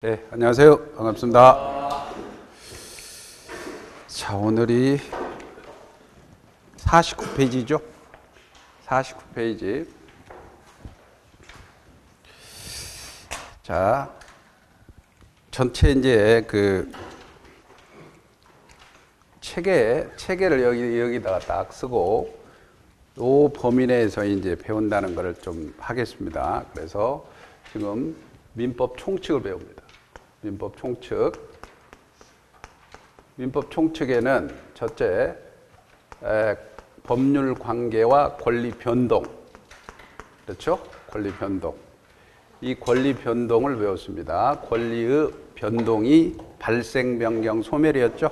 네, 안녕하세요. 반갑습니다. 자, 오늘이 49페이지죠? 49페이지. 자, 전체 이제 그 체계를 여기다가 딱 쓰고 요 범위 내에서 이제 배운다는 것을 좀 하겠습니다. 그래서 지금 민법 총칙을 배웁니다. 민법 총칙에는 첫째, 법률 관계와 권리 변동. 그렇죠? 권리 변동. 이 권리 변동을 배웠습니다. 권리의 변동이 발생, 변경, 소멸이었죠?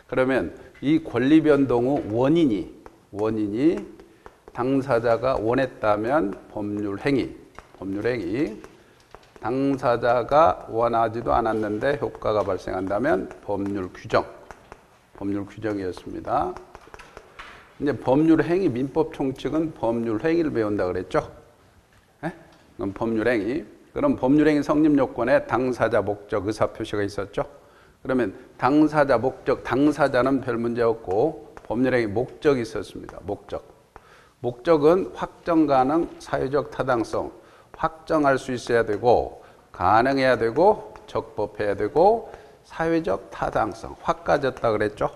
그러면 이 권리 변동의 원인이 당사자가 원했다면 법률 행위. 당사자가 원하지도 않았는데 효과가 발생한다면 법률 규정이었습니다. 이제 법률 행위, 민법 총칙은 법률 행위를 배운다 그랬죠? 네? 그럼 법률 행위. 그럼 법률 행위 성립 요건에 당사자, 목적, 의사 표시가 있었죠? 그러면 당사자, 목적, 당사자는 별 문제 없고 법률 행위 목적이 있었습니다. 목적은 확정 가능, 사회적 타당성. 확정할 수 있어야 되고 가능해야 되고 적법해야 되고 사회적 타당성 확가졌다 그랬죠.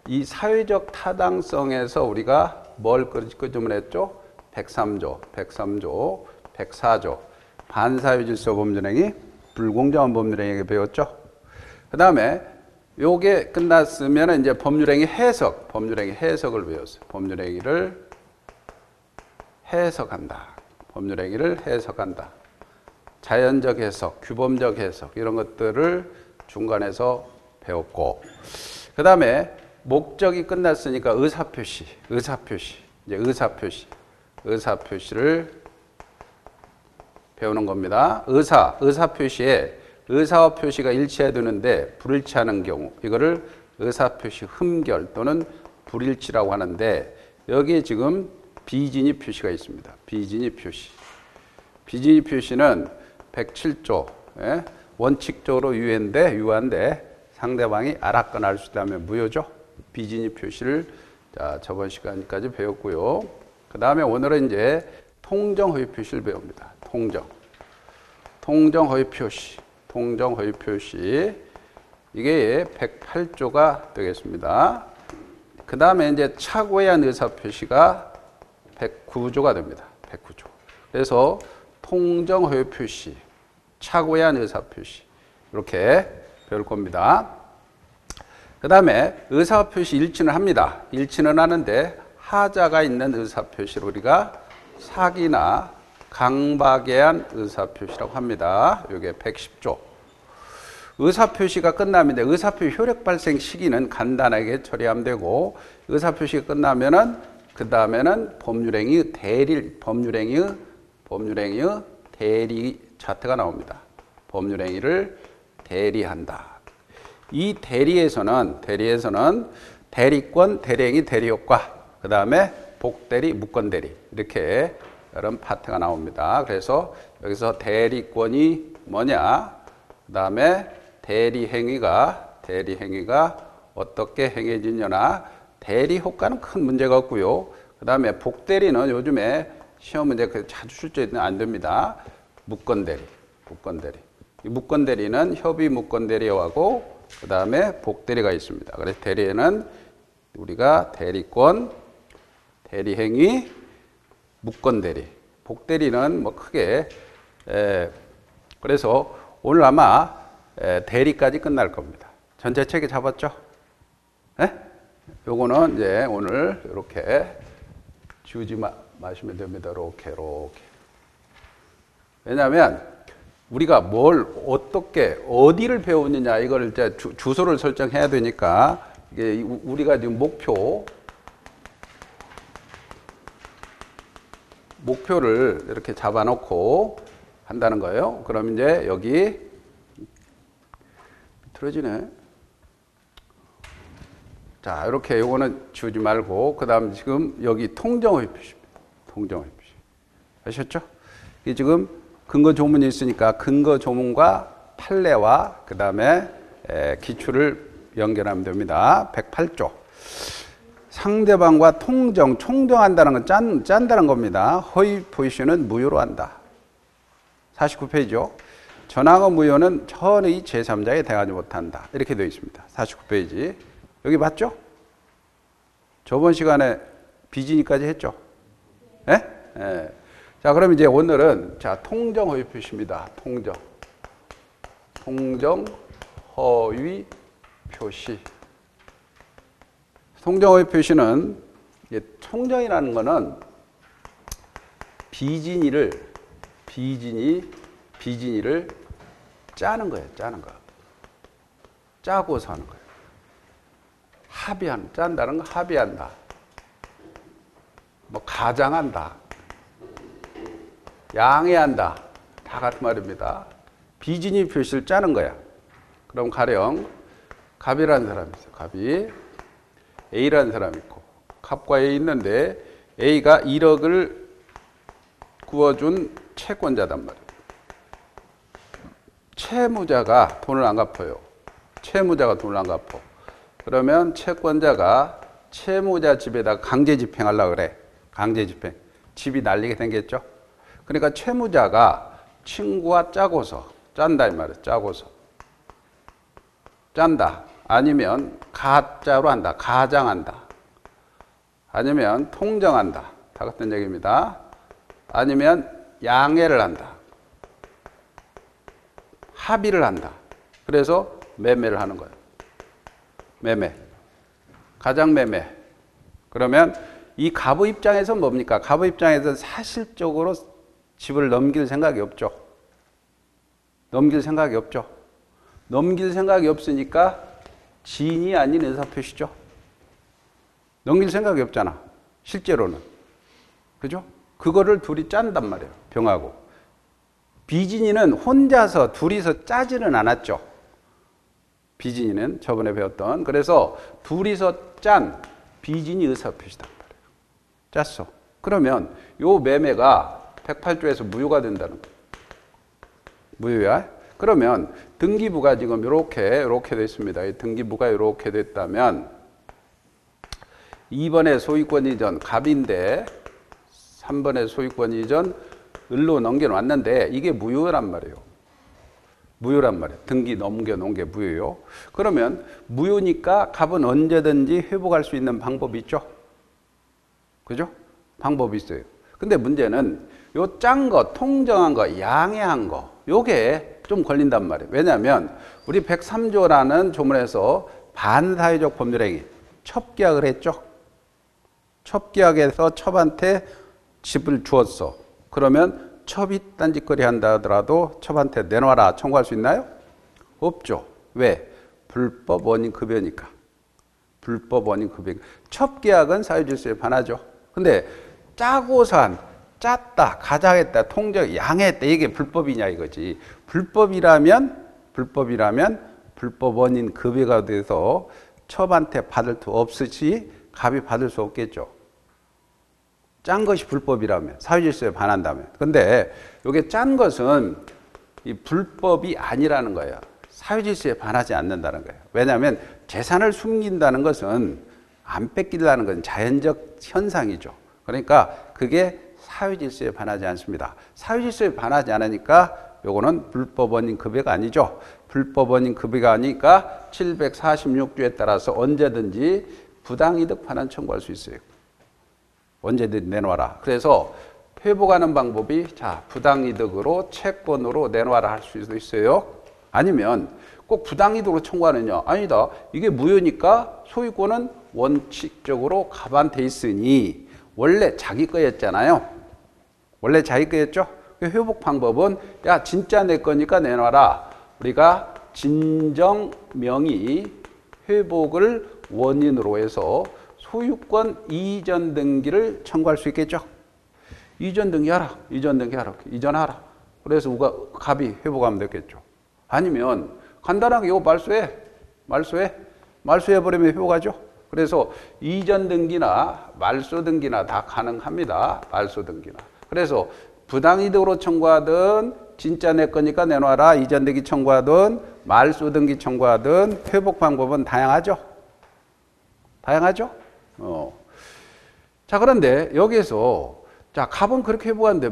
이 사회적 타당성에서 우리가 뭘 끄집어냈죠? 103조, 104조 반사회 질서 법률행위, 불공정한 법률행위 배웠죠. 그 다음에 요게 끝났으면 이제 법률행위 해석을 배웠어요. 법률행위를 해석한다. 자연적 해석, 규범적 해석 이런 것들을 중간에서 배웠고 그 다음에 목적이 끝났으니까 의사표시를 배우는 겁니다. 의사표시에 의사와 표시가 일치해야 되는데 불일치하는 경우 이거를 의사표시 흠결 또는 불일치라고 하는데 여기에 지금 비진입 표시가 있습니다. 비진입 표시는 107조 원칙적으로 유한데 상대방이 알았거나 알 수 있다면 무효죠. 비진입 표시를 저번 시간까지 배웠고요. 그 다음에 오늘은 이제 통정허위 표시를 배웁니다. 통정허위 표시 이게 108조가 되겠습니다. 그 다음에 이제 착오에 의한 의사 표시가 109조가 됩니다. 109조. 그래서 통정허위 표시, 착오에 의한 의사 표시 이렇게 배울 겁니다. 그 다음에 의사 표시 일치는 합니다. 일치는 하는데 하자가 있는 의사 표시를 우리가 사기나 강박에 의한 의사 표시라고 합니다. 이게 110조. 의사 표시가 끝나면 의사 표시 효력 발생 시기는 간단하게 처리하면 되고 의사 표시가 끝나면은 그 다음에는 법률행위 대리 자태가 나옵니다. 법률행위를 대리한다. 이 대리에서는 대리권, 대리행위, 대리효과, 그 다음에 복대리, 무권대리 이렇게 여러 파트가 나옵니다. 그래서 여기서 대리권이 뭐냐, 그 다음에 대리행위가 어떻게 행해지냐나 대리효과는 큰 문제가 없고요. 그 다음에 복대리는 요즘에 시험 문제 자주 출제는 안 됩니다. 무권대리. 이 무권대리는 협의 무권대리하고 그 다음에 복대리가 있습니다. 그래서 대리에는 우리가 대리권, 대리행위, 무권대리. 복대리는 뭐 크게 그래서 오늘 아마 대리까지 끝날 겁니다. 전체 체계 잡았죠? 네? 요거는 이제 오늘 이렇게 지우지 마시면 됩니다. 이렇게. 왜냐하면 우리가 뭘 어떻게 어디를 배우느냐 이걸 이제 주소를 설정해야 되니까 이게 우리가 지금 목표를 이렇게 잡아놓고 한다는 거예요. 그럼 이제 여기 틀어지네. 자, 이렇게 요거는 지우지 말고 그다음 지금 여기 통정허위 표시입니다. 아셨죠? 이게 지금 근거 조문이 있으니까 근거 조문과 판례와 그 다음에 기출을 연결하면 됩니다. 108조. 상대방과 총정한다는 건 짠다는 겁니다. 허위 포지션은 무효로 한다. 49페이지요. 전항의 무효는 전의 제3자에 대하지 못한다. 이렇게 되어 있습니다. 49페이지. 여기 맞죠? 저번 시간에 비진이까지 했죠? 네? 네. 자, 그럼 이제 오늘은 자, 통정 허위 표시입니다. 통정 허위 표시. 통정 허위 표시는 통정이라는 거는 비진이를 짜는 거예요. 짜는 거. 짜고서 하는 거예요. 짠다는 거 합의한다. 뭐 가장한다. 양해한다. 다 같은 말입니다. 비진이 표시를 짜는 거야. 그럼 가령 갑이라는 사람이 있어요. 갑이 A라는 사람이 있고 갑과 A 있는데 A가 1억을 구워준 채권자단 말이에요. 채무자가 돈을 안 갚아요. 그러면 채권자가 채무자 집에다 강제 집행하려고 그래. 강제 집행. 집이 날리게 생겼죠. 그러니까 채무자가 친구와 짠다 이 말이에요. 짠다. 아니면 가짜로 한다. 가장한다. 아니면 통정한다. 다 같은 얘기입니다. 아니면 양해를 한다. 합의를 한다. 그래서 매매를 하는 거예요. 매매. 가장 매매. 그러면 이 갑의 입장에서 뭡니까? 갑의 입장에서 사실적으로 집을 넘길 생각이 없죠. 넘길 생각이 없으니까 진이 아닌 의사표시죠. 넘길 생각이 없잖아. 실제로는. 그죠? 그거를 둘이 짠단 말이에요. 병하고. 비진이는 혼자서 둘이서 짜지는 않았죠. 비진이는 저번에 배웠던. 그래서 둘이서 짠 비진이 의사표시단 말이에요. 짰어. 그러면 요 매매가 108조에서 무효가 된다는 거예요. 무효야. 그러면 등기부가 지금 이렇게 되어 있습니다. 이 등기부가 이렇게 됐다면 2번의 소유권 이전 갑인데 3번의 소유권 이전 을로 넘겨놨는데 이게 무효란 말이에요. 등기 넘겨놓은 게 무효요. 그러면 무효니까 갑은 언제든지 회복할 수 있는 방법이 있죠. 그죠? 방법이 있어요. 근데 문제는 요 짠 거, 통정한 거, 양해한 거 요게 좀 걸린단 말이에요. 왜냐하면 우리 103조라는 조문에서 반사회적 법률행위 첩계약을 했죠. 첩계약에서 첩한테 집을 주었어. 그러면 첩이 딴짓거리 한다 하더라도 첩한테 내놔라 청구할 수 있나요? 없죠. 왜? 불법 원인 급여니까. 첩계약은 사유질서에 반하죠. 근데 짜고서 짰다, 가장했다, 통정, 양해했다 이게 불법이냐 이거지. 불법이라면 불법 원인 급여가 돼서 첩한테 받을 수 없으시 갑이 받을 수 없겠죠. 짠 것이 불법이라면, 사유질서에 반한다면. 근데 이게 짠 것은 이 불법이 아니라는 거예요. 사유질서에 반하지 않는다는 거예요. 왜냐하면 재산을 숨긴다는 것은 안 뺏기려는 건 자연적 현상이죠. 그러니까 그게 사유질서에 반하지 않습니다. 사유질서에 반하지 않으니까 요거는 불법 원인 급여가 아니죠. 불법 원인 급여가 아니니까 746조에 따라서 언제든지 부당이득 반환 청구할 수 있어요. 언제든지 내놔라. 그래서 회복하는 방법이 자 부당이득으로 채권으로 내놔라 할 수도 있어요. 아니면 꼭 부당이득으로 청구하느냐? 아니다. 이게 무효니까 소유권은 원칙적으로 갑한테 있으니 원래 자기 거였잖아요. 원래 자기 거였죠? 회복 방법은 야 진짜 내 거니까 내놔라. 우리가 진정 명의 회복을 원인으로 해서 소유권 이전 등기를 청구할 수 있겠죠. 이전 등기하라. 이전하라. 그래서 우가 갑이 회복하면 되겠죠. 아니면 간단하게 이거 말소해버리면 회복하죠. 그래서 이전 등기나 말소 등기나 다 가능합니다. 말소 등기나. 그래서 부당이득으로 청구하든 진짜 내 거니까 내놔라 이전등기 청구하든 말소등기 청구하든 회복 방법은 다양하죠. 다양하죠. 자, 그런데 여기에서 자, 갑은 그렇게 회복하는데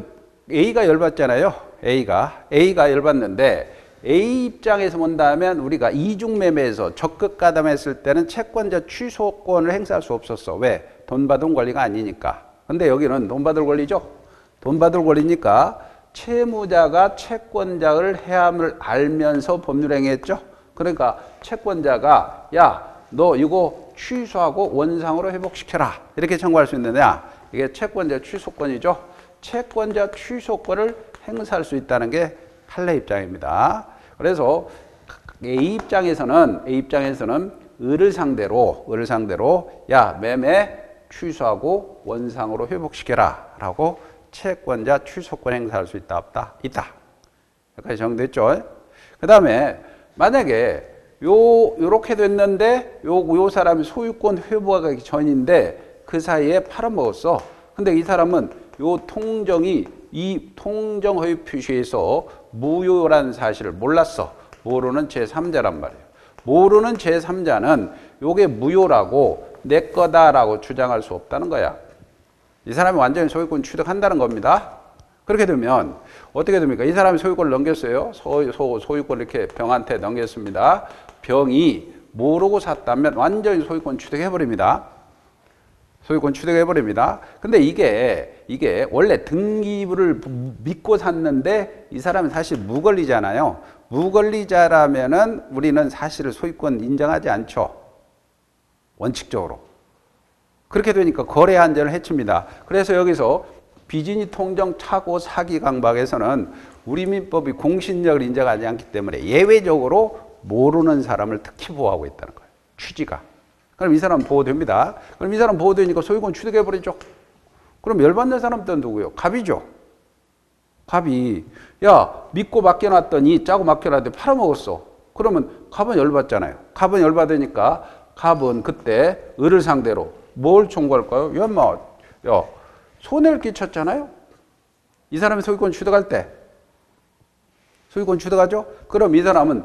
A가 열받잖아요. A가 열받는데 A 입장에서 본다면 우리가 이중매매에서 적극 가담했을 때는 채권자 취소권을 행사할 수 없었어. 왜? 돈 받은 권리가 아니니까. 근데 여기는 돈 받을 권리죠. 돈 받을 권리니까 채무자가 채권자를 해함을 알면서 법률행위했죠. 그러니까 채권자가 야, 너 이거 취소하고 원상으로 회복시켜라. 이렇게 청구할 수 있느냐? 이게 채권자 취소권이죠. 채권자 취소권을 행사할 수 있다는 게 판례 입장입니다. 그래서 A 입장에서는 을을 상대로 야, 매매 취소하고 원상으로 회복시켜라 라고 채권자 취소권 행사할 수 있다 없다? 있다. 여기까지 정됐죠? 그 다음에 만약에 요렇게 됐는데 요 사람이 소유권 회복하기 전인데 그 사이에 팔아먹었어. 근데 이 사람은 요 통정이 이 통정 허위 표시에서 무효라는 사실을 몰랐어. 모르는 제3자란 말이에요. 모르는 제3자는 요게 무효라고 내 거다라고 주장할 수 없다는 거야. 이 사람이 완전히 소유권 취득한다는 겁니다. 그렇게 되면 어떻게 됩니까? 이 사람이 소유권을 넘겼어요. 소유권 이렇게 병한테 넘겼습니다. 병이 모르고 샀다면 완전히 소유권 취득해버립니다. 소유권 취득해버립니다. 근데 이게 원래 등기부를 믿고 샀는데 이 사람은 사실 무권리자잖아요. 무권리자라면은 우리는 사실을 소유권 인정하지 않죠. 원칙적으로. 그렇게 되니까 거래 안전을 해칩니다. 그래서 여기서 비진이 통정 착오 사기 강박에서는 우리 민법이 공신력을 인정하지 않기 때문에 예외적으로 모르는 사람을 특히 보호하고 있다는 거예요. 취지가. 그럼 이 사람은 보호됩니다. 그럼 이 사람 보호되니까 소유권 취득해버리죠. 그럼 열받는 사람들은 누구예요? 갑이죠. 갑이 야 믿고 맡겨놨더니 짜고 맡겨놨더니 팔아먹었어. 그러면 갑은 열받잖아요. 갑은 열받으니까 갑은 그때 을을 상대로 뭘 청구할까요? 야 손해를 끼쳤잖아요. 이 사람이 소유권 취득할 때 소유권 취득하죠. 그럼 이 사람은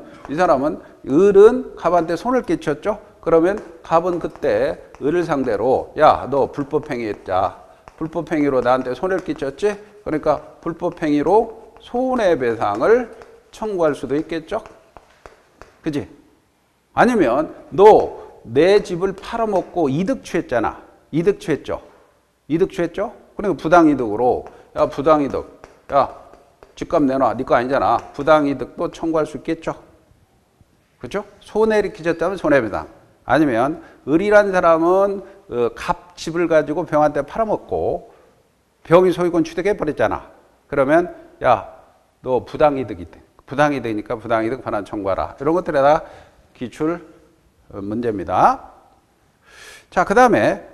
을은 갑한테 손을 끼쳤죠. 그러면 갑은 그때 을을 상대로 야 너 불법행위했자. 불법행위로 나한테 손해를 끼쳤지. 그러니까 불법행위로 손해배상을 청구할 수도 있겠죠. 그지? 아니면 너 내 집을 팔아먹고 이득 취했잖아. 이득 취했죠. 그러니까 부당이득으로 야 부당이득 야 집값 내놔. 네 거 아니잖아. 부당이득도 청구할 수 있겠죠. 그렇죠? 손해를 끼쳤다면 손해배상. 아니면 을이라는 사람은 갑 집을 가지고 병한테 팔아먹고 병이 소유권 취득해버렸잖아. 그러면 야 너 부당이득이니까 부당이득 반환 청구하라. 이런 것들에 다 기출 문제입니다. 자, 그 다음에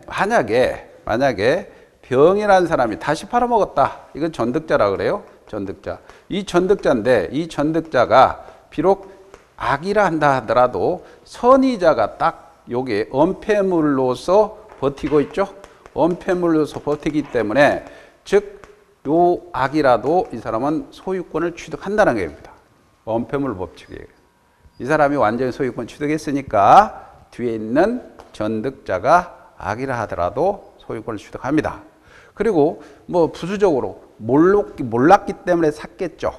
만약에 병이라는 사람이 다시 팔아먹었다. 이건 전득자라 그래요. 전득자. 이 전득자인데 이 전득자가 비록 악이라 한다 하더라도 선의자가 딱 요게 언폐물로서 버티고 있죠. 언폐물로서 버티기 때문에 즉 요 악이라도 이 사람은 소유권을 취득한다는 겁니다. 언폐물 법칙이에요. 이 사람이 완전히 소유권 취득했으니까 뒤에 있는 전득자가 악이라 하더라도 소유권을 취득합니다. 그리고 뭐 부수적으로 몰랐기 때문에 샀겠죠.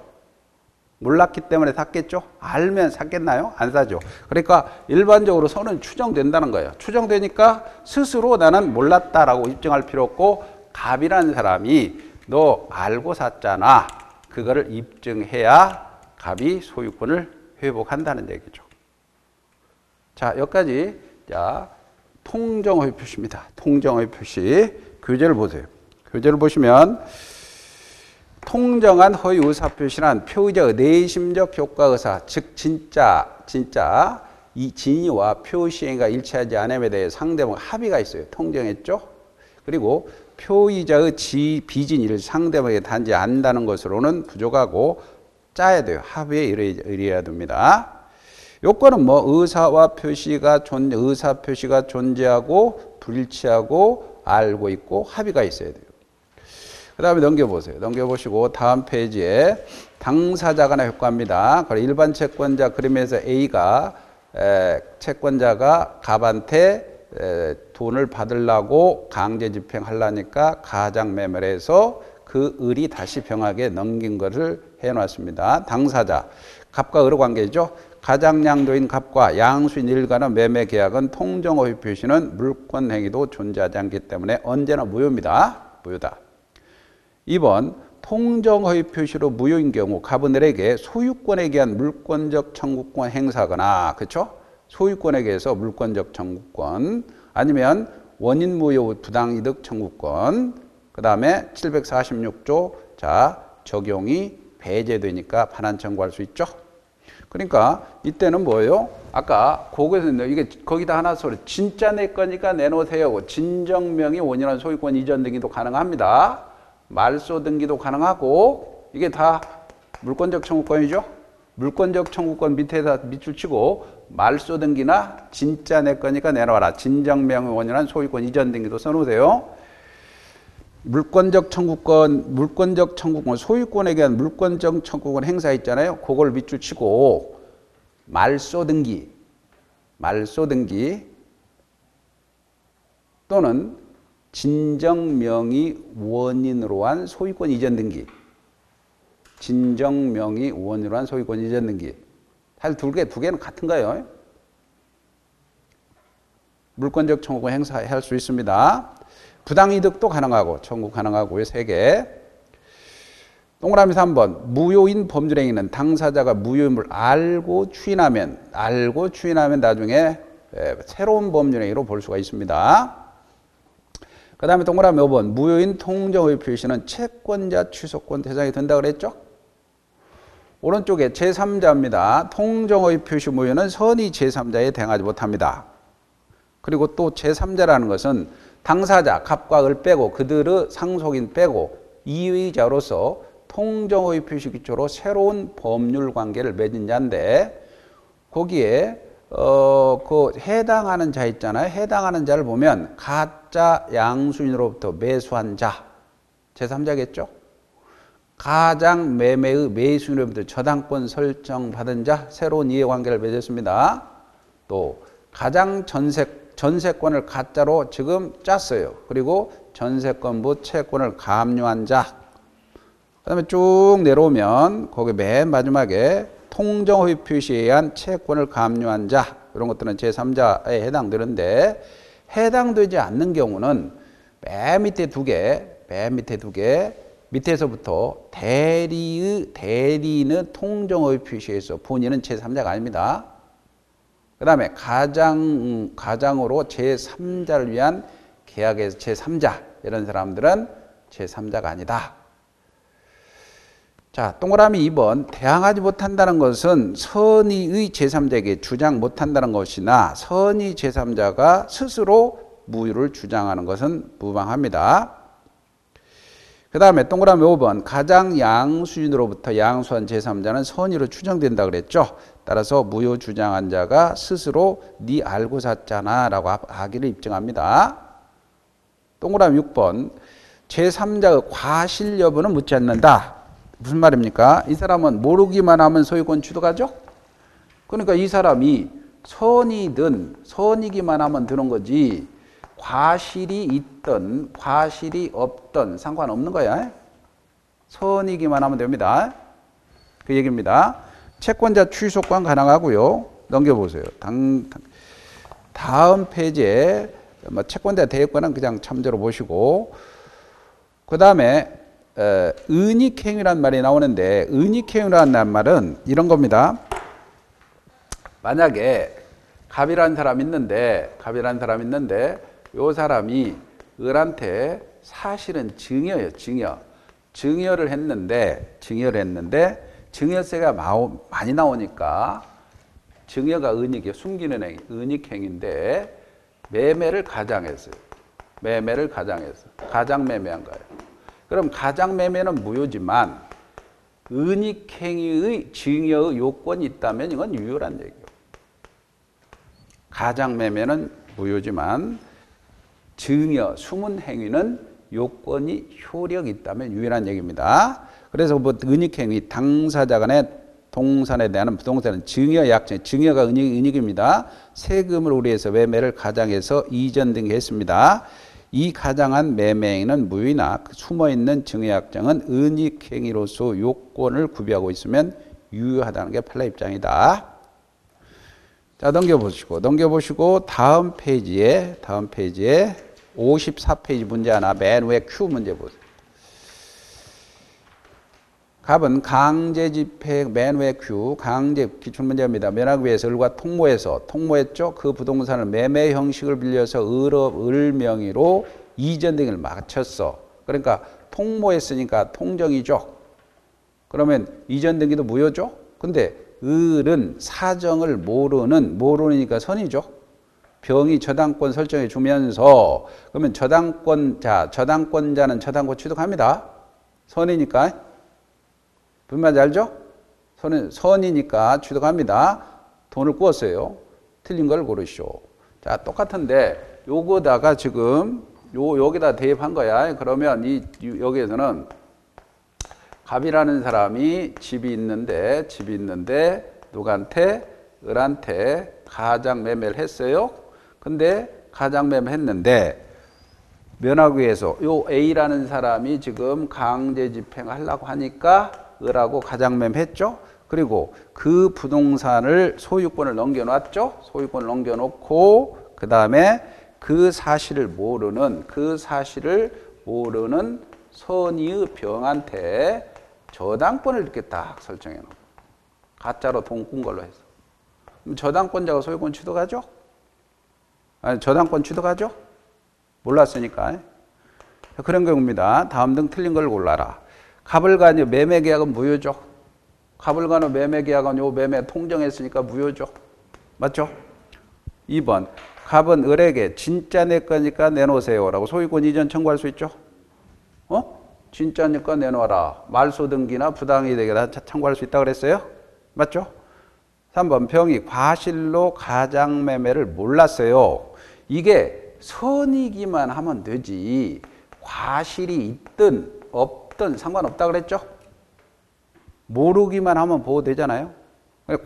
알면 샀겠나요? 안 사죠. 그러니까 일반적으로 선은 추정된다는 거예요. 추정되니까 스스로 나는 몰랐다라고 입증할 필요 없고 갑이라는 사람이 너 알고 샀잖아. 그거를 입증해야 갑이 소유권을 회복한다는 얘기죠. 자, 여기까지 통정허위 표시입니다. 통정허위 표시. 교재를 보세요. 교재를 보시면 통정한 허위 의사표시란 표의자의 내심적 효과 의사, 즉 진짜 이 진위와 표시행위가 일치하지 않음에 대해 상대방 합의가 있어요. 통정했죠. 그리고 표의자의 비진위를 상대방에게 단지 안다는 것으로는 부족하고 짜야 돼요. 합의에 이르러야 됩니다. 요건은 뭐 의사 표시가 존재하고 불일치하고 알고 있고 합의가 있어야 돼요. 그 다음에 넘겨보세요. 넘겨보시고 다음 페이지에 당사자 간의 효과입니다. 일반 채권자 그림에서 A가 채권자가 갑한테 돈을 받으려고 강제 집행하려니까 가장매매를 해서 그 을이 다시 병하게 넘긴 것을 해놨습니다. 당사자, 갑과 을의 관계죠. 가장양도인 갑과 양수인 일 간의 매매 계약은 통정허위 표시는 물권 행위도 존재하지 않기 때문에 언제나 무효입니다. 무효다. 2번 통정허위 표시로 무효인 경우 갑은 을에게 소유권에 대한 물권적 청구권 행사하거나 그렇죠? 소유권에 의해서 물권적 청구권 아니면 원인 무효 부당이득 청구권 그 다음에 746조 자 적용이 배제되니까 반환 청구할 수 있죠. 그러니까 이때는 뭐예요? 아까 거기서 이게 거기다 하나 소리 진짜 내 거니까 내놓으세요. 진정명의 원인한 소유권 이전 등기도 가능합니다. 말소 등기도 가능하고 이게 다 물권적 청구권이죠. 물권적 청구권 밑에다 밑줄 치고 말소 등기나 진짜 내 거니까 내놔라. 진정명의 원인한 소유권 이전 등기도 써놓으세요. 물권적 청구권, 소유권에 대한 물권적 청구권 행사 있잖아요. 그걸 밑줄 치고 말소 등기 또는 진정명의 원인으로 한 소유권 이전 등기. 진정명의 원인으로 한 소유권 이전 등기. 사실 두 개는 같은 거예요. 물권적 청구권 행사할 수 있습니다. 부당이득도 가능하고 청구 가능하고요. 3개. 동그라미 3번 무효인 법률행위는 당사자가 무효임을 알고 추인하면 나중에 새로운 법률행위로 볼 수가 있습니다. 그 다음에 동그라미 5번 무효인 통정허위 표시는 채권자 취소권 대상이 된다 그랬죠? 오른쪽에 제3자입니다. 통정허위 표시 무효는 선의 제3자에 대응하지 못합니다. 그리고 또 제3자라는 것은 당사자 갑과 을 빼고 그들의 상속인 빼고 이의자로서 통정허위 표시 기초로 새로운 법률 관계를 맺은 자인데 거기에 그 해당하는 자 있잖아요. 해당하는 자를 보면 가짜 양수인으로부터 매수한 자 제3자겠죠. 가장 매매의 매수인으로부터 저당권 설정받은 자 새로운 이해관계를 맺었습니다. 또 가장 전세권을 가짜로 지금 짰어요. 그리고 전세권부 채권을 감유한 자. 그 다음에 쭉 내려오면 거기 맨 마지막에 통정허위 표시에 의한 채권을 감유한 자. 이런 것들은 제3자에 해당되는데 해당되지 않는 경우는 맨 밑에 두 개, 밑에서부터 대리는 통정허위 표시에서 본인은 제3자가 아닙니다. 그 다음에 가장으로 제3자를 위한 계약에서 제3자 이런 사람들은 제3자가 아니다. 자, 동그라미 2번 대항하지 못한다는 것은 선의의 제3자에게 주장 못한다는 것이나 선의 제3자가 스스로 무효를 주장하는 것은 무방합니다. 그 다음에 동그라미 5번 가장 양수인으로부터 양수한 제3자는 선의로 추정된다 그랬죠. 따라서 무효 주장한 자가 스스로 네 알고 샀잖아 라고 하기를 입증합니다. 동그라미 6번 제3자의 과실 여부는 묻지 않는다. 무슨 말입니까? 이 사람은 모르기만 하면 소유권 취득하죠? 그러니까 이 사람이 선이든 선이기만 하면 드는 거지 과실이 있든 과실이 없든 상관없는 거야. 선이기만 하면 됩니다. 그 얘기입니다. 채권자 취소권 가능하고요. 넘겨보세요. 다음 페이지에 채권자 대여권은 그냥 참조로 보시고 그 다음에 은닉행위란 말이 나오는데 은닉행위라는 말은 이런 겁니다. 만약에 갑이라는 사람이 있는데 이 사람이 을한테 사실은 증여예요. 증여를 했는데 증여세가 많이 나오니까 증여가 은닉이에요. 숨기는 행위, 은닉행위인데 매매를 가장했어요. 가장매매한 거예요. 그럼 가장매매는 무효지만 은닉행위의 증여의 요건이 있다면 이건 유효란 얘기예요. 가장매매는 무효지만 증여, 숨은 행위는 요건이 효력이 있다면 유일한 얘기입니다. 그래서 뭐 은닉행위 당사자 간의 동산에 대한 부동산은 증여 약정, 증여가 은닉입니다. 세금을 우리해서 매매를 가장해서 이전 등기 했습니다. 이 가장한 매매행위는 무효이나 숨어있는 증여약정은 은닉행위로서 요건을 구비하고 있으면 유효하다는 게 판례 입장이다. 자, 넘겨보시고 다음 페이지에 54페이지 문제 하나 맨 위에 Q 문제 보세요. 갑은 강제집행 맨 위에 Q 강제 기출문제입니다. 면허구에서 을과 통모했죠. 그 부동산을 매매 형식을 빌려서 을 명의로 이전 등을 마쳤어. 그러니까 통모했으니까 통정이죠. 그러면 이전 등기도 무효죠. 근데 을은 사정을 모르니까 선이죠. 병이 저당권 설정해 주면서 그러면 저당권자는 저당권 취득합니다. 선이니까. 무슨 말인지 알죠? 선이니까 취득합니다. 돈을 꾸었어요. 틀린 걸 고르시오. 자, 똑같은데 요거다가 지금 여기다 대입한 거야. 그러면 여기에서는 갑이라는 사람이 집이 있는데 누구한테? 을한테 가장 매매를 했어요. 근데 가장 매매 했는데 면허구에서 요 A라는 사람이 지금 강제 집행하려고 하니까 을하고 가장 매매 했죠. 그리고 그 부동산을 소유권을 넘겨놨죠. 소유권을 넘겨놓고 그 다음에 그 사실을 모르는 선의의 병한테 저당권을 이렇게 딱 설정해 놓고 가짜로 돈 꾼 걸로 해서 그럼 저당권자가 소유권 취득하죠? 아니, 저당권 취득하죠? 몰랐으니까. 그런 경우입니다. 다음 등 틀린 걸 골라라. 갑을 간의 매매 계약은 무효죠. 갑을 간의 매매 계약은 요 매매 통정했으니까 무효죠. 맞죠? 2번. 갑은 을에게 진짜 내 거니까 내놓으세요라고 소유권 이전 청구할 수 있죠? 진짜 내 거 내놔라. 말소 등기나 부당이득에 다 청구할 수 있다고 그랬어요? 맞죠? 3번. 병이 과실로 가장 매매를 몰랐어요. 이게 선이기만 하면 되지 과실이 있든 없든 상관없다 그랬죠? 모르기만 하면 보호되잖아요.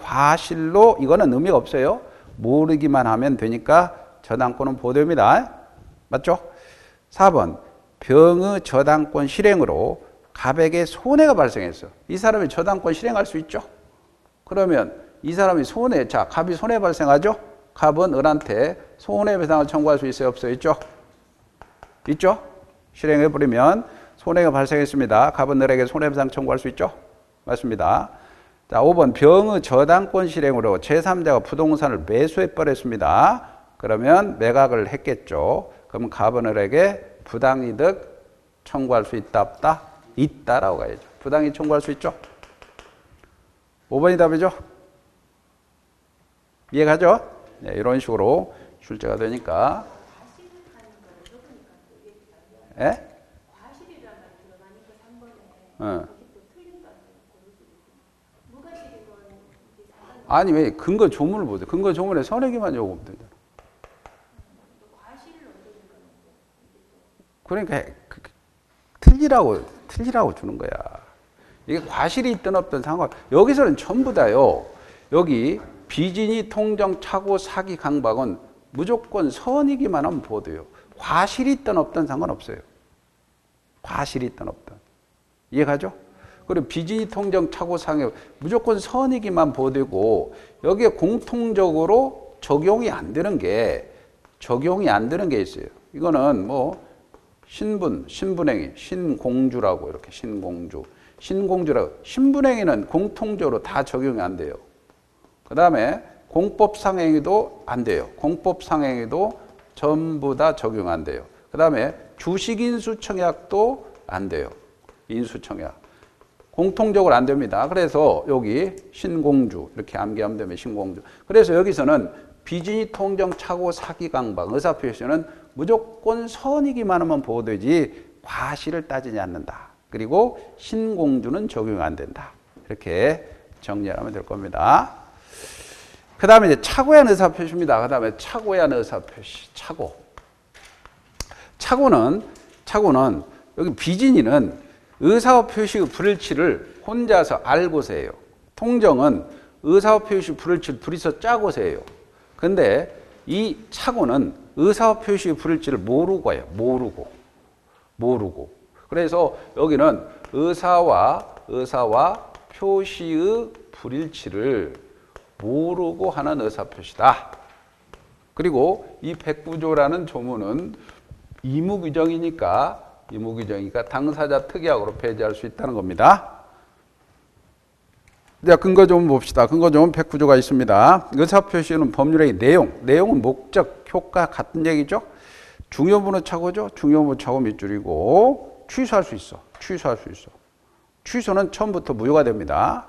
과실로 이거는 의미가 없어요. 모르기만 하면 되니까 저당권은 보호됩니다. 맞죠? 4번. 병의 저당권 실행으로 갑에게 손해가 발생했어. 이 사람이 저당권 실행할 수 있죠? 그러면 이 사람이 갑이 손해 발생하죠? 갑은 을한테 손해배상을 청구할 수 있어요? 없어요? 있죠? 있죠? 실행해버리면 손해가 발생했습니다. 갑은 을에게 손해배상 청구할 수 있죠? 맞습니다. 자, 5번. 병의 저당권 실행으로 제3자가 부동산을 매수해버렸습니다. 그러면 매각을 했겠죠. 그럼 갑은 을에게 부당이득 청구할 수 있다, 없다? 있다라고 가야죠. 부당이득 청구할 수 있죠? 5번이 답이죠? 이해가죠? 네, 이런 식으로 출제가 되니까. 예? 아니 왜 근거 조문을 보세요. 근거 조문에 선행기만 적으면 되잖아. 그러니까 틀리라고 주는 거야. 이게 과실이 있든 없든 상관. 여기서는 전부 다요. 여기 비진이 통정 착오 사기 강박은 무조건 선이기만 하면 보호돼요. 과실이 있든 없든 상관없어요. 과실이 있든 없든. 이해가죠? 그리고 비진이 통정 착오 사기 무조건 선이기만 보호되고 여기에 공통적으로 적용이 안 되는 게 있어요. 이거는 뭐 신분행위, 신공주라고 이렇게 신공주라고. 신분행위는 공통적으로 다 적용이 안 돼요. 그 다음에 공법상행위도 안 돼요. 공법상행위도 전부 다 적용 안 돼요. 그 다음에 주식인수청약도 안 돼요. 인수청약. 공통적으로 안 됩니다. 그래서 여기 신공주 이렇게 암기하면 되면 신공주. 그래서 여기서는 비진이 통정 착오 사기 강박 의사표시는 무조건 선이기만 하면 보호되지 과실을 따지지 않는다. 그리고 신공주는 적용 안 된다. 이렇게 정리하면 될 겁니다. 그 다음에 이제 착오에 대한 의사표시입니다. 그 다음에 착오에 대한 의사표시. 착오는 착오는 여기 비진이는 의사와 표시의 불일치를 혼자서 알고서 해요. 통정은 의사와 표시의 불일치를 둘이서 짜고서 해요. 근데 이 착오는 의사와 표시의 불일치를 모르고 해요. 모르고. 그래서 여기는 의사와 표시의 불일치를 모르고 하는 의사표시다. 그리고 이 백구조라는 조문은 이무규정이니까 당사자 특약으로 배제할 수 있다는 겁니다. 자, 근거 좀 봅시다. 근거 좀 백구조가 있습니다. 의사표시는 법률의 내용은 목적, 효과 같은 얘기죠. 중요분의 착오죠. 중요분의 착오 밑줄이고 취소할 수 있어. 취소는 처음부터 무효가 됩니다.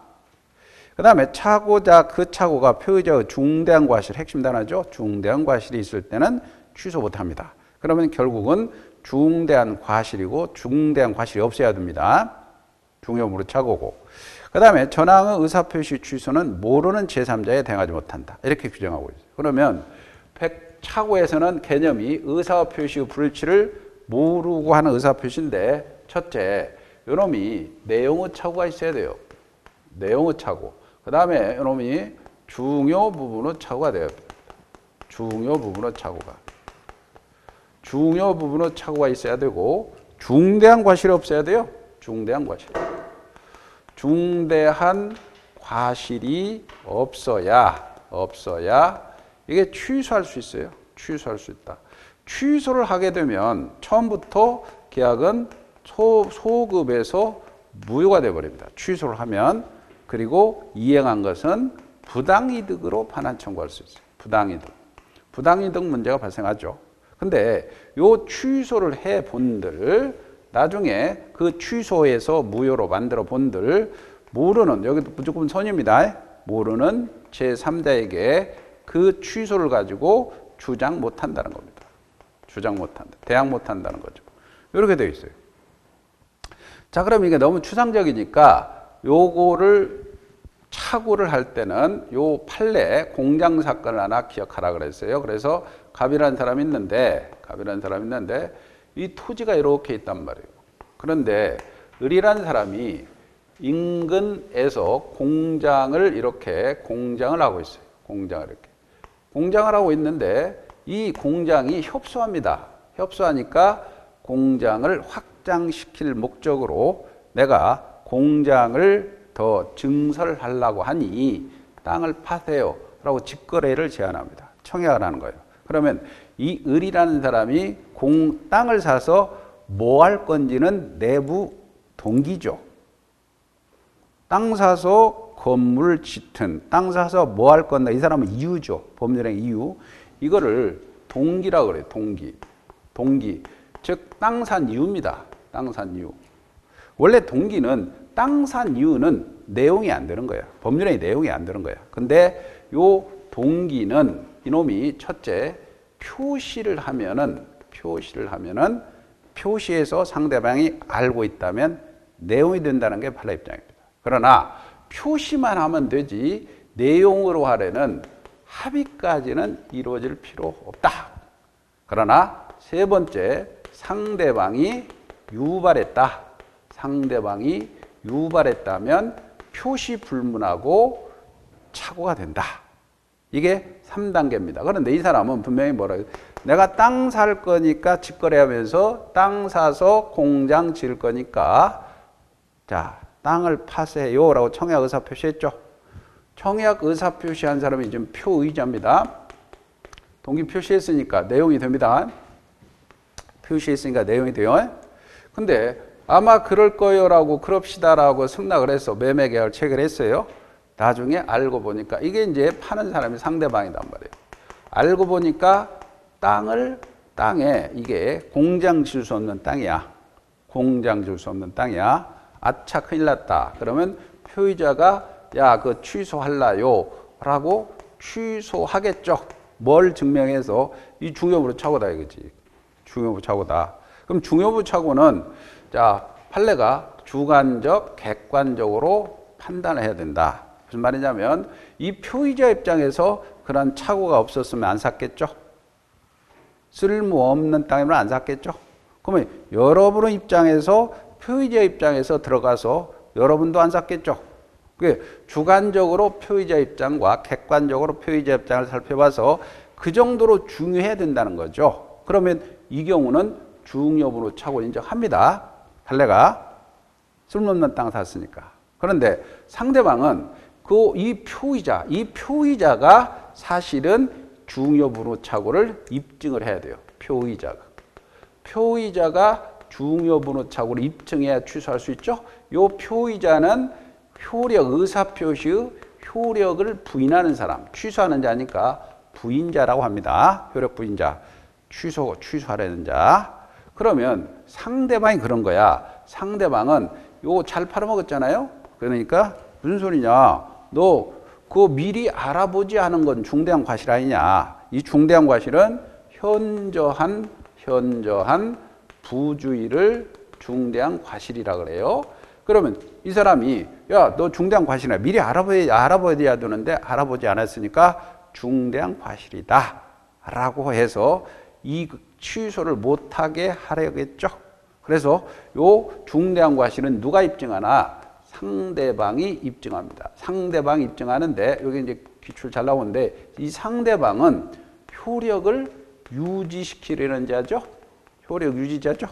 그 다음에 착오자, 그 착오가 표의자의 중대한 과실, 핵심 단어죠. 중대한 과실이 있을 때는 취소 못합니다. 그러면 결국은 중대한 과실이고 중대한 과실이 없어야 됩니다. 중요물의 착오고. 그 다음에 전항의 의사표시 취소는 모르는 제3자에 대응하지 못한다. 이렇게 규정하고 있어요. 그러면 착오에서는 개념이 의사와 표시의 불일치를 모르고 하는 의사표시인데 첫째, 요놈이 내용의 착오가 있어야 돼요. 내용의 착오. 그 다음에 요놈이 중요 부분의 착오가 돼요. 중요 부분의 착오가 있어야 되고 중대한 과실이 없어야 돼요. 중대한 과실이 없어야 이게 취소할 수 있어요. 취소할 수 있다. 취소를 하게 되면 처음부터 계약은 소급에서 무효가 되어버립니다. 취소를 하면. 그리고 이행한 것은 부당이득으로 반환 청구할 수 있어요. 부당이득 문제가 발생하죠. 근데 요 취소를 해 본들, 나중에 그 취소해서 무효로 만들어 본들, 모르는, 여기도 무조건 선입니다. 모르는 제3자에게 그 취소를 가지고 주장 못한다는 겁니다. 대항 못한다는 거죠. 이렇게 되어 있어요. 자, 그럼 이게 너무 추상적이니까 요거를 착오를 할 때는 요 판례 공장 사건을 하나 기억하라 그랬어요. 그래서 갑이라는 사람이 있는데 이 토지가 이렇게 있단 말이에요. 그런데 을이라는 사람이 인근에서 공장을 하고 있어요. 공장을 하고 있는데 이 공장이 협소합니다. 협소하니까 공장을 확장시킬 목적으로 내가 공장을 더 증설하려고 하니 땅을 파세요 라고 직거래를 제안합니다. 청약을 하는 거예요. 그러면 이 을이라는 사람이 땅을 사서 뭐 할 건지는 내부 동기죠. 땅 사서 건물 짓든 땅 사서 뭐 할 건가, 이 사람은 이유죠. 법률행 이유. 이거를 동기라고 그래요. 동기. 즉 땅 산 이유입니다. 땅 산 이유. 원래 동기는 땅 산 이유는 내용이 안 되는 거야. 법률의 내용이 안 되는 거야. 근데 요 동기는 이놈이 첫째 표시를 하면은 표시에서 상대방이 알고 있다면 내용이 된다는 게 판례 입장입니다. 그러나 표시만 하면 되지 내용으로 하려는 합의까지는 이루어질 필요 없다. 그러나 세 번째, 상대방이 유발했다면 표시 불문하고 착오가 된다. 이게 3단계입니다. 그런데 이 사람은 분명히 뭐라고 해요? 내가 땅 살 거니까 직거래하면서 땅 사서 공장 지을 거니까 자, 땅을 파세요 라고 청약 의사 표시했죠. 청약 의사 표시한 사람이 지금 표의자입니다. 동기 표시했으니까 내용이 됩니다. 표시했으니까 내용이 돼요. 근데 아마 그럴 거예요 라고 그럽시다 라고 승낙을 해서 매매 계약을 체결했어요. 나중에 알고 보니까 이게 이제 파는 사람이 상대방이란 말이에요. 알고 보니까 땅에 이게 공장 지을 수 없는 땅이야. 아차 큰일 났다. 그러면 표의자가 야, 그거 취소할라요 라고 취소하겠죠. 뭘 증명해서 이 중요부 착오다 이거지. 중요부 착오다. 그럼 중요부 착오는 자, 판례가 주관적, 객관적으로 판단을 해야 된다. 무슨 말이냐면 이 표의자 입장에서 그런 착오가 없었으면 안 샀겠죠. 쓸모없는 땅이면 안 샀겠죠. 그러면 여러분의 입장에서 표의자 입장에서 들어가서 여러분도 안 샀겠죠. 그게 주관적으로 표의자 입장과 객관적으로 표의자 입장을 살펴봐서 그 정도로 중요해야 된다는 거죠. 그러면 이 경우는 중요분으로 차고 인정합니다. 달래가 쓸모없는 땅 샀으니까. 그런데 상대방은 이 표의자가 사실은 중요분으로 차고를 입증을 해야 돼요. 표의자가 중요분으로 차고를 입증해야 취소할 수 있죠. 이 표의자는 의사표시의 효력을 부인하는 사람, 취소하는 자니까 부인자라고 합니다. 효력 부인자, 취소하려는 자. 그러면 상대방이 그런 거야. 상대방은 요거 잘 팔아먹었잖아요. 그러니까 무슨 소리냐? 너 그거 미리 알아보지 않은 건 중대한 과실 아니냐? 이 중대한 과실은 현저한 부주의를 중대한 과실이라 그래요. 그러면 이 사람이 야, 너 중대한 과실이야. 미리 알아봐야 되는데 알아보지 않았으니까 중대한 과실이다 라고 해서 이 취소를 못하게 하려겠죠. 그래서 요 중대한 과실은 누가 입증하나? 상대방이 입증합니다. 상대방이 입증하는데 여기 이제 기출 잘 나오는데 이 상대방은 효력을 유지시키려는 자죠. 효력 유지자죠.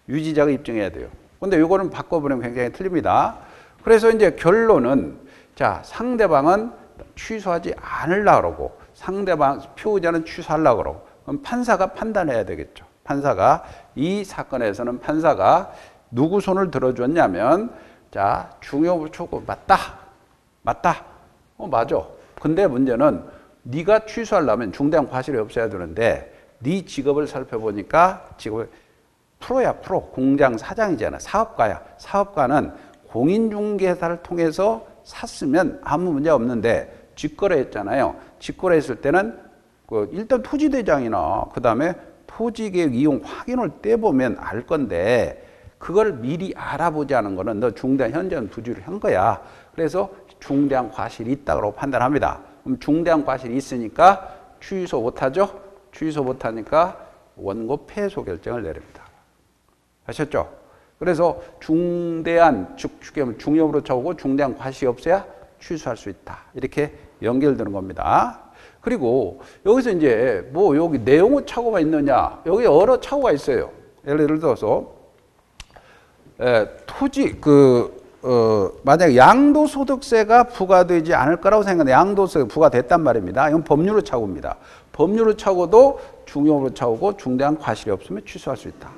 유지자가 입증해야 돼요. 근데 요거는 바꿔보면 굉장히 틀립니다. 그래서 이제 결론은 자, 상대방은 취소하지 않으려고 그러고 표의자는 취소하려고 그러고 그럼 판사가 판단해야 되겠죠. 이 사건에서는 판사가 누구 손을 들어줬냐면 자, 중요부초고 맞다. 맞아. 근데 문제는 네가 취소하려면 중대한 과실이 없어야 되는데 네 직업을 살펴보니까 직업을 프로야. 공장 사장이잖아. 사업가야. 사업가는 공인중개사를 통해서 샀으면 아무 문제 없는데 직거래했잖아요. 직거래했을 때는 일단 토지대장이나 그다음에 토지계획 이용 확인을 떼보면 알 건데 그걸 미리 알아보지 않은 거는 너 중대한 현저한 부주의를 한 거야. 그래서 중대한 과실이 있다고 판단합니다. 그럼 중대한 과실이 있으니까 취소 못하죠. 취소 못하니까 원고 패소 결정을 내립니다. 아셨죠? 그래서 중대한 중요부로 차오고 중대한 과실이 없어야 취소할 수 있다. 이렇게 연결되는 겁니다. 그리고 여기서 이제 뭐 여기 내용의 착오가 있느냐? 여기 여러 착오가 있어요. 예를 들어서 토지 만약 양도소득세가 부과되지 않을 거라고 생각하는데 양도소득세가 부과됐단 말입니다. 이건 법률의 착오입니다. 법률의 착오도 중요부로 차오고 중대한 과실이 없으면 취소할 수 있다.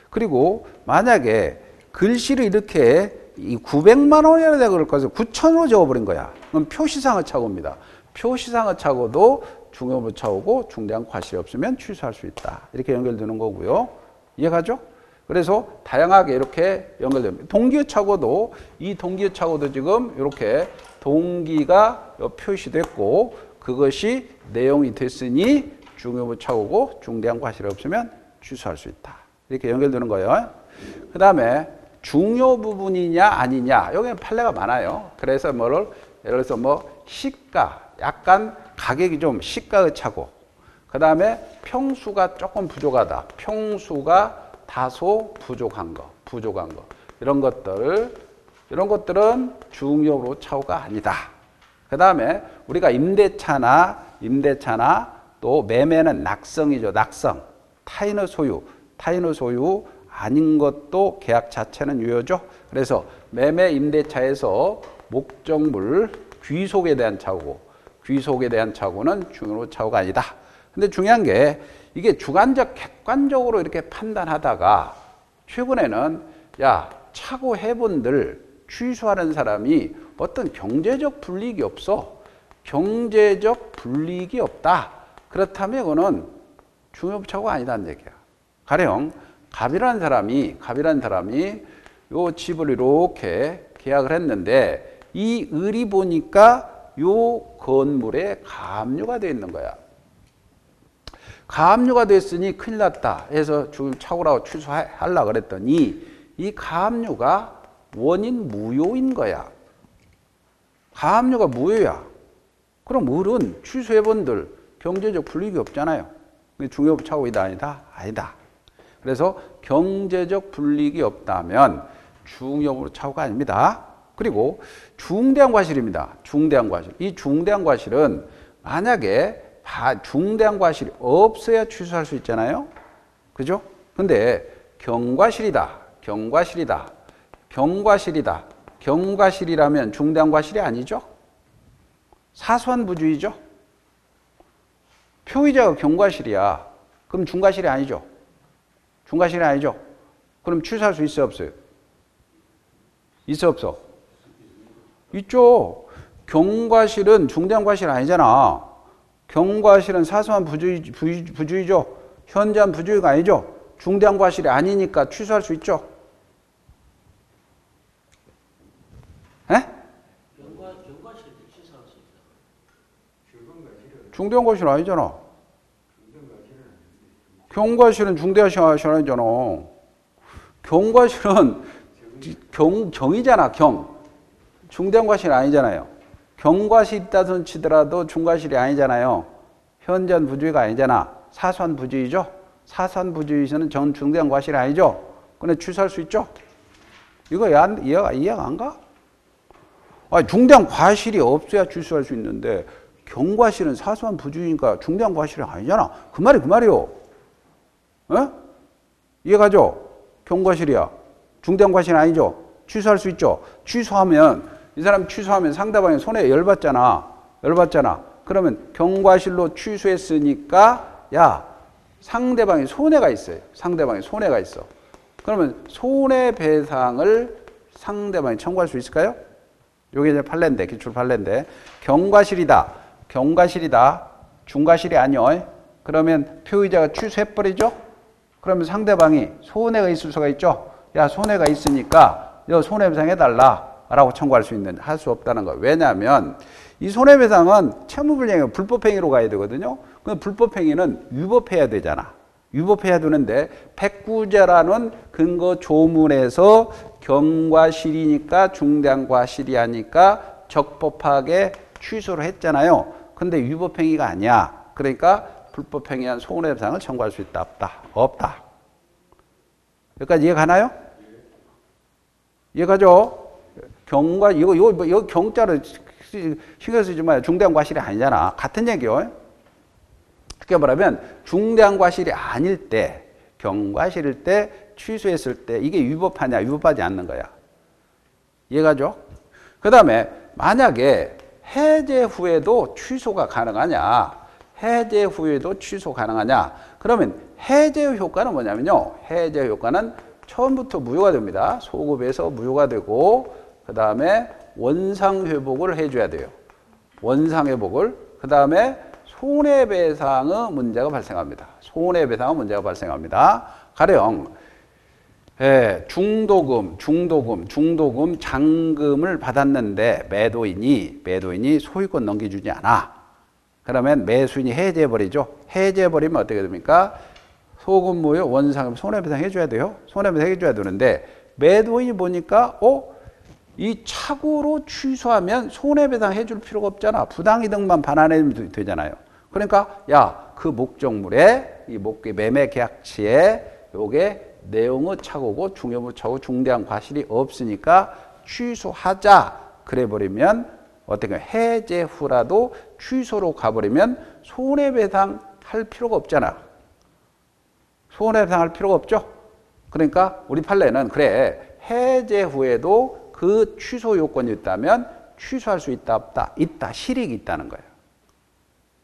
그리고 만약에 글씨를 이렇게 900만 원이라 그럴 것을 9,000원으로 적어버린 거야. 그럼 표시상의 착오입니다. 표시상의 착오도 중요부로 차오고 중대한 과실이 없으면 취소할 수 있다. 이렇게 연결되는 거고요. 이해가죠? 그래서 다양하게 이렇게 연결됩니다. 동기의 착오도 이 동기의 착오도 지금 이렇게 동기가 표시됐고 그것이 내용이 됐으니 중요부 착오고 중대한 과실이 없으면 취소할 수 있다. 이렇게 연결되는 거예요. 그 다음에 중요 부분이냐 아니냐 여기는 판례가 많아요. 그래서 예를 들어서 시가 약간 가격이 좀 시가의 착오. 그 다음에 평수가 조금 부족하다. 평수가 다소 부족한 거. 이런 것들은 중요로 차오가 아니다. 그 다음에 우리가 임대차나 또 매매는 낙성이죠. 낙성. 타인의 소유 아닌 것도 계약 자체는 유효죠. 그래서 매매 임대차에서 목적물 귀속에 대한 착오는 중요 착오가 아니다. 근데 중요한 게 이게 주관적 객관적으로 이렇게 판단하다가 최근에는 착오 해본들 취소하는 사람이 어떤 경제적 불이익이 없어. 경제적 불이익이 없다. 그렇다면 이거는 중요 착오가 아니다는 얘기야. 가령 갑이라는 사람이 요 집을 이렇게 계약을 했는데 이 을이 보니까 요 건물에 가압류가 되어 있는 거야. 가압류가 됐으니 큰일 났다 해서 지금 착오라고 취소하려고 그랬더니 이 가압류가 원인 무효인 거야. 가압류가 무효야. 그럼 을은 취소해본들 경제적 불이익이 없잖아요. 중요 착오이다 아니다? 아니다. 그래서 경제적 불이익이 없다면 중요부로 착오가 아닙니다. 그리고 중대한 과실입니다. 중대한 과실. 이 중대한 과실은 만약에 중대한 과실이 없어야 취소할 수 있잖아요. 그죠? 근데 경과실이다. 경과실이다. 경과실이다. 경과실이라면 중대한 과실이 아니죠. 사소한 부주의죠. 표의자가 경과실이야. 그럼 중과실이 아니죠. 중과실이 아니죠. 그럼 취소할 수 있어 없어요? 있어 없어? 있죠. 경과실은 중대한 과실 아니잖아. 경과실은 사소한 부주의죠. 현저한 부주의가 아니죠. 중대한 과실이 아니니까 취소할 수 있죠. 에? 경과실도 취소할 수 있다. 중대한 과실 아니잖아. 경과실은 중대한 과실 아니잖아. 경과실은 경이잖아. 중대한 과실 아니잖아요. 경과실 있다손 치더라도 중과실이 아니잖아요. 현저한 부주의가 아니잖아. 사소한 부주의죠. 사소한 부주의는 중대한 과실이 아니죠. 근데 취소할 수 있죠. 이거 이해가 안 가? 중대한 과실이 없어야 취소할 수 있는데 경과실은 사소한 부주의니까 중대한 과실이 아니잖아. 그 말이요. 어? 이해가죠? 경과실이야. 중대한 과실이 아니죠. 취소할 수 있죠. 이 사람 취소하면 상대방이 손해 열받잖아. 그러면 경과실로 취소했으니까 상대방이 손해가 있어요. 상대방이 손해가 있어. 그러면 손해배상을 상대방이 청구할 수 있을까요? 요게 이제 판례인데, 기출 판례인데, 경과실이다. 중과실이 아니요. 그러면 표의자가 취소해버리죠? 그러면 상대방이 손해가 있을 수가 있죠? 손해가 있으니까 손해배상 해달라. 라고 청구할 할 수 없다는 거예요. 왜냐하면 이 손해배상은 채무불이행이 불법행위로 가야 되거든요. 근데 불법행위는 위법해야 되잖아. 위법해야 되는데 백구제라는 근거 조문에서 경과실이니까 중대한 과실이 아니까 적법하게 취소를 했잖아요. 근데 위법행위가 아니야. 그러니까 불법행위한 손해배상을 청구할 수 있다, 없다. 여기까지 이해가나요? 이해가죠? 이거 경자를 신경 쓰지 마요. 중대한 과실이 아니잖아. 같은 얘기요. 쉽게 말하면 중대한 과실이 아닐 때, 경과실일 때, 취소했을 때 이게 위법하냐, 위법하지 않는 거야. 이해가죠? 그 다음에 만약에 해제 후에도 취소가 가능하냐, 그러면 해제 효과는 뭐냐면요. 해제 효과는 처음부터 무효가 됩니다. 소급에서 무효가 되고, 그 다음에 원상회복을 해줘야 돼요. 원상회복을. 그 다음에 손해배상의 문제가 발생합니다. 가령 중도금, 잔금을 받았는데 매도인이 소유권 넘겨주지 않아. 그러면 매수인이 해제해버리죠. 해제해버리면 어떻게 됩니까? 소금 무효, 원상금, 손해배상 해줘야 돼요. 손해배상 해줘야 되는데 매도인이 보니까 이 착오로 취소하면 손해배상 해줄 필요가 없잖아. 부당이득만 반환해주면 되잖아요. 그러니까 그 목적물에 이 매매 계약치에 요게 내용의 착오고 중요부 착오 중대한 과실이 없으니까 취소하자. 그래버리면 어떻게 해제 후라도 취소로 가버리면 손해배상 할 필요가 없잖아. 손해배상 할 필요가 없죠. 그러니까 우리 판례는 그래 해제 후에도 그 취소 요건이 있다면 취소할 수 있다 없다? 있다. 실익이 있다는 거예요.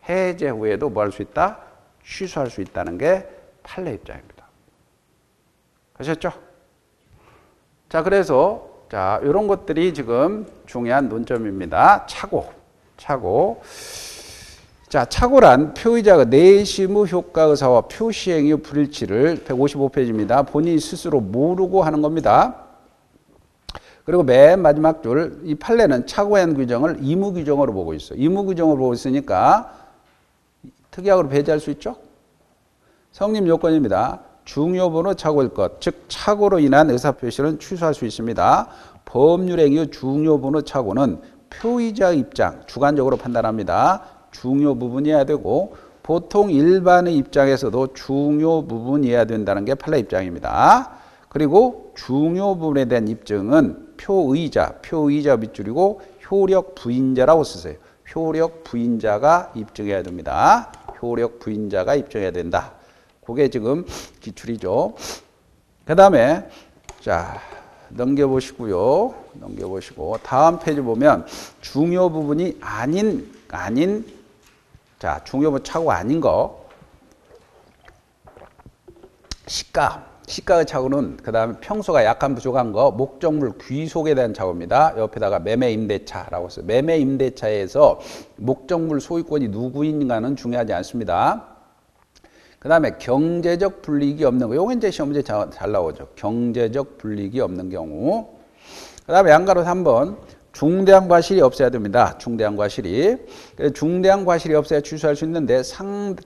해제 후에도 뭐 할 수 있다? 취소할 수 있다는 게 판례 입장입니다. 아셨죠? 자, 그래서 이런 것들이 지금 중요한 논점입니다. 착오. 자, 착오란 표의자가 내심의 효과 의사와 표시행위의 불일치를 155페이지입니다. 본인이 스스로 모르고 하는 겁니다. 그리고 맨 마지막 줄, 이 판례는 착오에 대한 규정을 의무 규정으로 보고 있어요. 의무 규정으로 보고 있으니까 특약으로 배제할 수 있죠? 성립 요건입니다. 중요번호 착오일 것, 즉 착오로 인한 의사표시는 취소할 수 있습니다. 법률행위의 중요번호 착오는 표의자의 입장, 주관적으로 판단합니다. 중요 부분이어야 되고 보통 일반의 입장에서도 중요 부분이어야 된다는 게 판례 입장입니다. 그리고 중요 부분에 대한 입증은 표의자 밑줄이고 효력 부인자라고 쓰세요. 효력 부인자가 입증해야 됩니다. 효력 부인자가 입증해야 된다. 그게 지금 기출이죠. 그 다음에 자 넘겨보시고요. 넘겨보시고 다음 페이지 보면 중요 부분이 아닌 자 중요 부분 착오가 아닌 거 시가의 착오는 그 다음에 평소가 약한 부족한 거 목적물 귀속에 대한 착오입니다. 옆에다가 매매임대차라고 써요. 매매임대차에서 목적물 소유권이 누구인가는 중요하지 않습니다. 그 다음에 경제적 불이익이 없는 거. 요거 이제 시험 문제 잘 나오죠. 경제적 불이익이 없는 경우. 그 다음에 양가로 3번. 중대한 과실이 없어야 됩니다. 중대한 과실이. 중대한 과실이 없어야 취소할 수 있는데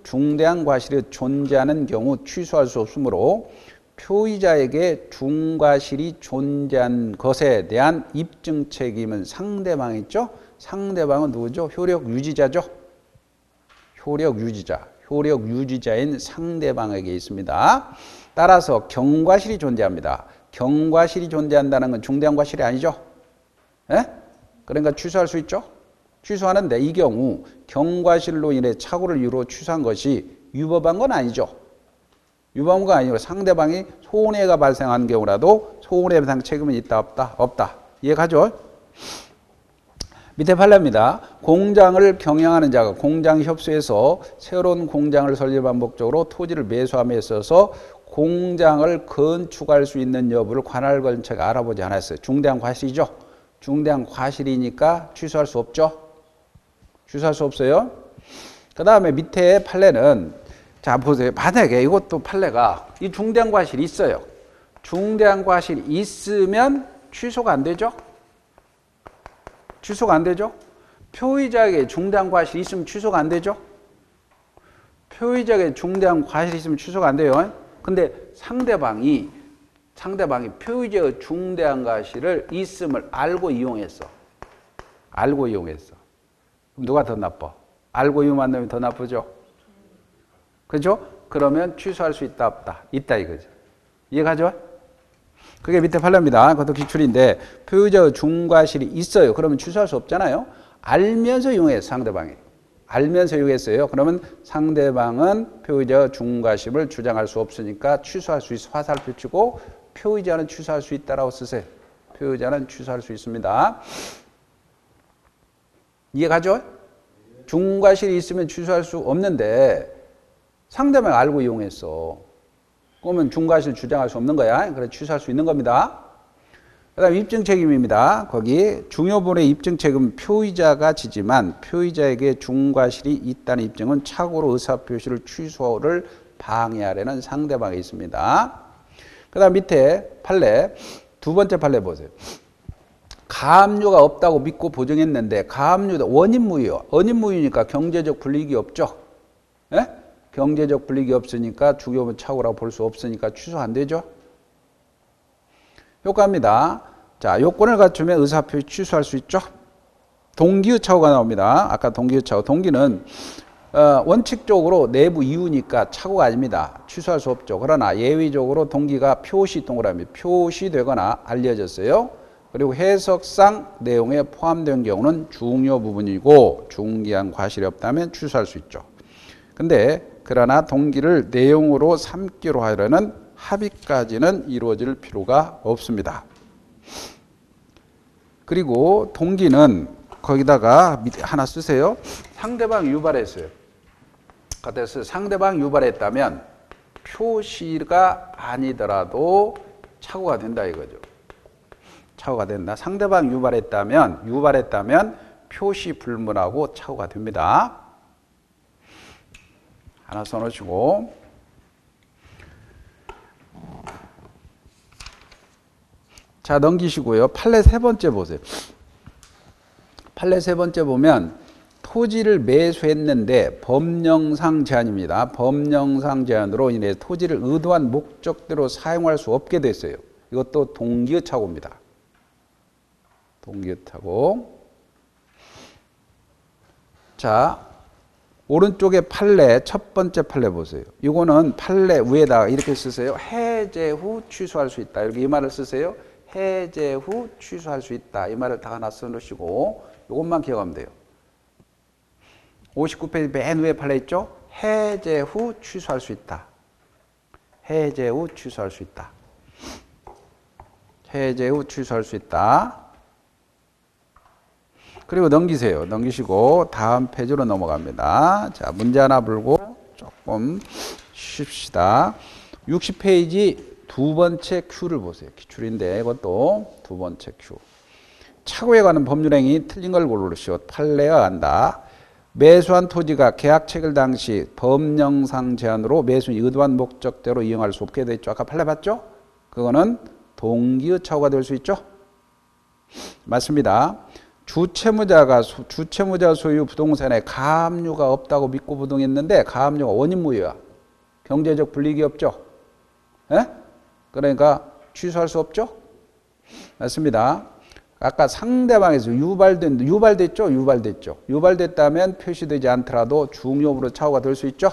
중대한 과실이 존재하는 경우 취소할 수 없으므로 표의자에게 중과실이 존재한 것에 대한 입증 책임은 상대방이 있죠. 상대방은 누구죠? 효력 유지자죠. 효력 유지자인 상대방에게 있습니다. 따라서 경과실이 존재합니다. 경과실이 존재한다는 건 중대한 과실이 아니죠. 예? 그러니까 취소할 수 있죠. 취소하는데 이 경우 경과실로 인해 착오를 이루어 취소한 것이 위법한 건 아니죠. 위법한 건 아니고 상대방이 손해가 발생한 경우라도 손해배상 책임은 있다 없다? 없다. 이해가죠? 밑에 판례입니다. 공장을 경영하는 자가 공장협소에서 새로운 공장을 설립한 목적으로 토지를 매수함에 있어서 공장을 건축할 수 있는 여부를 관할건처가 알아보지 않았어요. 중대한 과실이죠. 중대한 과실이니까 취소할 수 없죠. 취소할 수 없어요. 그 다음에 밑에 판례는 자 보세요. 만약에 이것도 판례가 이 중대한 과실이 있어요. 중대한 과실이 있으면 취소가 안 되죠. 취소가 안 되죠. 표의자에게 중대한 과실이 있으면 취소가 안 되죠. 표의자에게 중대한 과실이 있으면 취소가 안 돼요. 근데 상대방이 표의자의 중대한 과실을 있음을 알고 이용했어. 알고 이용했어. 그럼 누가 더 나빠? 알고 이용한 놈이 더 나쁘죠. 그죠? 그러면 취소할 수 있다 없다? 있다 이거죠. 이해가죠? 그게 밑에 판례입니다. 그것도 기출인데 표의자의 중과실이 있어요. 그러면 취소할 수 없잖아요. 알면서 이용했어. 상대방이. 알면서 이용했어요. 그러면 상대방은 표의자의 중과실을 주장할 수 없으니까 취소할 수 있어. 화살표 치고 표의자는 취소할 수 있다라고 쓰세요. 표의자는 취소할 수 있습니다. 이해가죠? 중과실이 있으면 취소할 수 없는데 상대방이 알고 이용했어. 그러면 중과실 주장할 수 없는 거야. 그래서 취소할 수 있는 겁니다. 그 다음 입증 책임입니다. 거기 중요부분의 입증 책임은 표의자가 지지만 표의자에게 중과실이 있다는 입증은 착오로 의사표시를 취소를 방해하려는 상대방이 있습니다. 그 다음 밑에 판례 두 번째 판례 보세요. 가압류가 없다고 믿고 보증했는데 가압류다 원인무효. 원인무효니까 경제적 불이익이 없죠. 예? 경제적 불이익이 없으니까 중요부분 착오라고 볼 수 없으니까 취소 안 되죠. 효과입니다. 자, 요건을 갖추면 의사표시 취소할 수 있죠. 동기의 착오가 나옵니다. 아까 동기의 착오. 동기는 원칙적으로 내부 이유니까 착오가 아닙니다. 취소할 수 없죠. 그러나 예외적으로 동기가 표시 동그라미 표시되거나 알려졌어요. 그리고 해석상 내용에 포함된 경우는 중요 부분이고 중기한 과실이 없다면 취소할 수 있죠. 근데 그러나 동기를 내용으로 삼기로 하려는 합의까지는 이루어질 필요가 없습니다. 그리고 동기는 거기다가 하나 쓰세요. 상대방 유발했어요. 그래서 상대방 유발했다면 표시가 아니더라도 착오가 된다 이거죠. 착오가 된다. 상대방 유발했다면 표시 불문하고 착오가 됩니다. 하나 써놓으시고 자 넘기시고요. 판례 세 번째 보세요. 판례 세 번째 보면 토지를 매수했는데 법령상 제한입니다. 법령상 제한으로 인해 토지를 의도한 목적대로 사용할 수 없게 됐어요. 이것도 동기의 착오입니다. 동기의 착오. 자 오른쪽에 판례, 첫 번째 판례 보세요. 이거는 판례 위에다가 이렇게 쓰세요. 해제 후 취소할 수 있다. 이렇게 이 말을 쓰세요. 해제 후 취소할 수 있다. 이 말을 다 하나 써놓으시고 이것만 기억하면 돼요. 59페이지 맨 위에 판례 있죠? 해제 후 취소할 수 있다. 해제 후 취소할 수 있다. 해제 후 취소할 수 있다. 그리고 넘기세요. 넘기시고 다음 페이지로 넘어갑니다. 자, 문제 하나 풀고 조금 쉽시다. 60페이지 두 번째 Q를 보세요. 기출인데 이것도 두 번째 Q. 차고에 관한 법률행위 틀린 걸 고르시오. 판례가 간다. 매수한 토지가 계약 체결 당시 법령상 제한으로 매수인이 의도한 목적대로 이용할 수 없게 돼 있죠. 아까 판례 봤죠? 그거는 동기의 차고가 될 수 있죠. 맞습니다. 주채무자 소유 부동산에 가압류가 없다고 믿고 부동했는데 가압류가 원인무효야. 경제적 불이익이 없죠. 에? 그러니까 취소할 수 없죠. 맞습니다. 아까 상대방에서 유발됐죠? 유발됐죠. 유발됐다면 표시되지 않더라도 중요부로 차고가 될 수 있죠.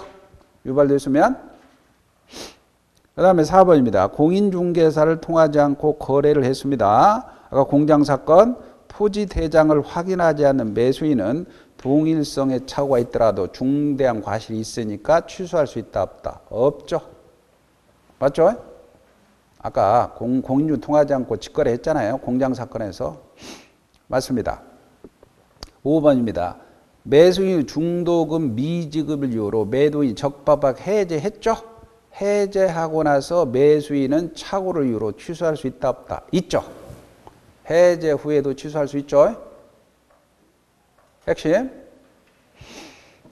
유발됐으면. 그 다음에 4번입니다. 공인중개사를 통하지 않고 거래를 했습니다. 아까 공장사건 토지 대장을 확인하지 않는 매수인은 동일성의 차고가 있더라도 중대한 과실이 있으니까 취소할 수 있다 없다? 없죠. 맞죠? 아까 공인중 통하지 않고 직거래 했잖아요. 공장사건에서. 맞습니다. 5번입니다. 매수인 중도금 미지급을 이유로 매도인이 적법하게 해제했죠. 해제하고 나서 매수인은 착오를 이유로 취소할 수 있다 없다? 있죠. 해제 후에도 취소할 수 있죠. 핵심.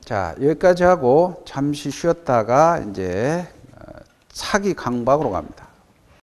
자, 여기까지 하고 잠시 쉬었다가 이제 사기 강박으로 갑니다.